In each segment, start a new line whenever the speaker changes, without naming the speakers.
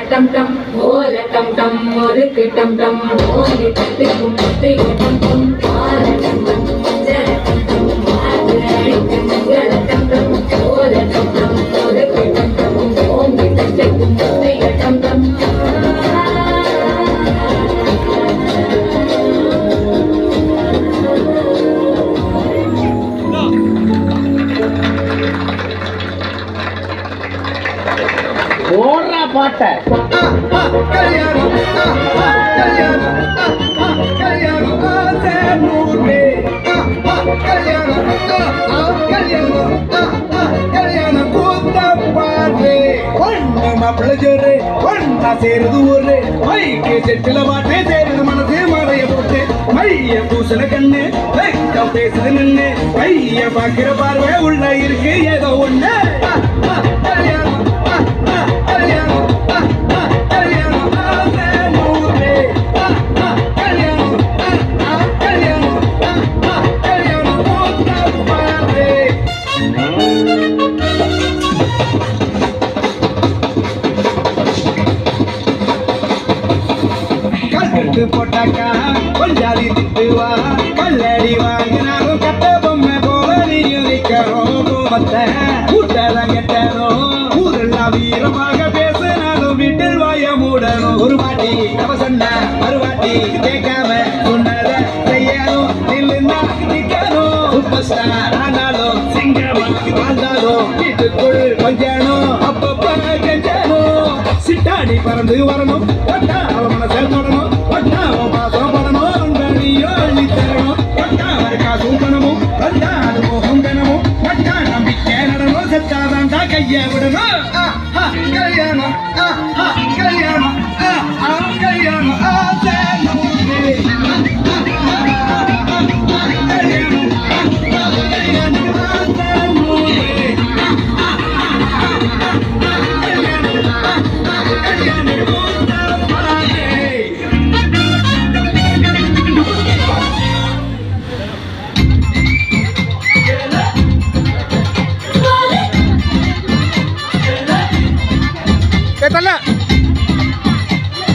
டம் டம் ஓல டம் டம் ஒருக்கு டம் டம் ஓலி தட்டுக்கும் முத்தைய டம் டம் ஆல டம் டம் ஜர டம் டம் ஆல டம் டம் ஓல டம் டம் ஒருக்கு டம் டம் ஓலி தட்டுக்கும் முத்தைய டம் டம்
ஓடுறா பாட்ட கல்யாணம் கல்யாணம் கல்யாணம் கல்யாணம் கல்யாணம் கல்யாணம் கூத்தப்பாடு ஒண்ணு மாப்பிள்ளை ஜோரு ஒண்ணா சேருது ஊரு மைக்கு செட்டில பாட்டு சேருது மனசு மலைய போட்டு மைய பூசல கண்ணு வெக்கம் பேசுது நின்னு மைய பாக்குற பார்வை உள்ள இருக்கு ஏதோ ஒண்ணு கல்யாணம் போட்டாக்கா கொஞ்சாதி திட்டுவா கல்லடி வாங்கினாலும் கட்ட பொம்மை போல நீயும் நிற்கிறோம் கூட்டதான் கெட்டதும் ஊரெல்லாம் வீரமாக பேசினாலும் வீட்டில் வாய மூடணும் ஒரு வாட்டி அவ சொன்ன மறுவாட்டி கேட்காம சொன்னத செய்யணும் நில்லுன்னா நிக்கணும் சூப்பர் ஸ்டார் ஆனாலும் சிங்கமா வாழ்ந்தாலும் வீட்டுக்குள் கொஞ்சணும் அப்பப்ப கெஞ்சணும் சிட்டாடி பறந்து வரணும் அவ மனசை தொடணும் பாசம் படணும் நீயும் தரணும் காசும் பணமும் அனுபவம் கனமும் நம்பிக்கை நடணும் செத்தாதான் கைய விடணும் கல்யாணம் கல்யாணம் கல்யாணம்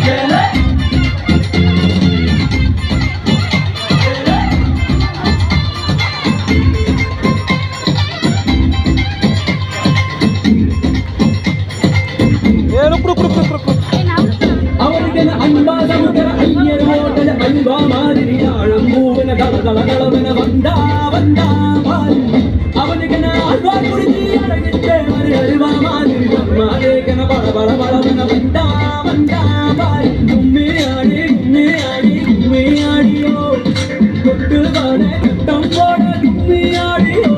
Dale.
அவர்கள் அன்பா சமுதிர ஐயர் ஓட்டல அன்பா மாதிரி ஆழம்பூவன கலகலகலவன வந்தா வந்தா அவனுக்கு அல்வா குறிஞ்சி அழகிட்டே மறு அருவா மாதிரி மாதேகன பல பல பலவன வந்தா வந்தா பாரி கும்மியாடி கும்மியாடி கும்மியாடியோ கொட்டு பாட கட்டம் போட கும்மியாடியோ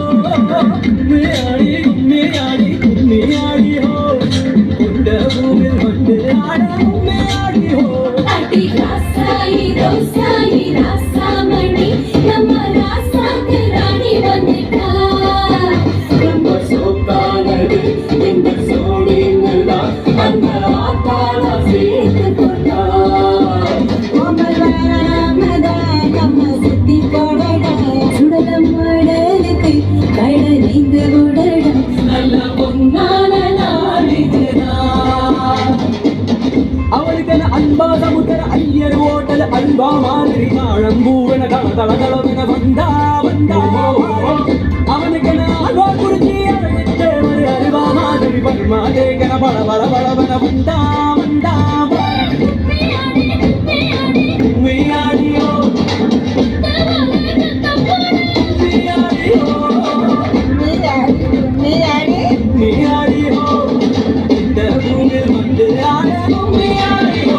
கும்மியாடி கும்மியாடி கும்மியாடியோ கொண்ட பூமில் வந்து ஆட கும்மியாடியோ
அடி ராசாயி ரோசாயி ராசாமணி நம்ம ராசாக்கு ராணி வந்துட்டா ரொம்ப சோக்கானது இந்த சோடிங்களா அந்த ஆத்தாள சேர்த்து போட்டா ஓமலாமதா நம்ம சுத்தி போடடா சுடலம் மடலுக்கு கட நீந்து விடடா நல்ல பொன்னான நாளிதுதா
அவளுக்கு அன்பா சமுதிர ஐயர் ஓட்டல் அன்பா மாதிரி ஆழம்பூவன கலகலகலவன வந்தா வந்தா அவனுக்கு அல்வா குறிஞ்சி அழகிட்டே மறு அருவா மாதிரி பர்மாதேகன பல பல பலவன வந்தா வந்தா கும்மியாடியோ கும்மியாடியோ இந்த பூமியில் வந்து ஆட கும்மியாடியோ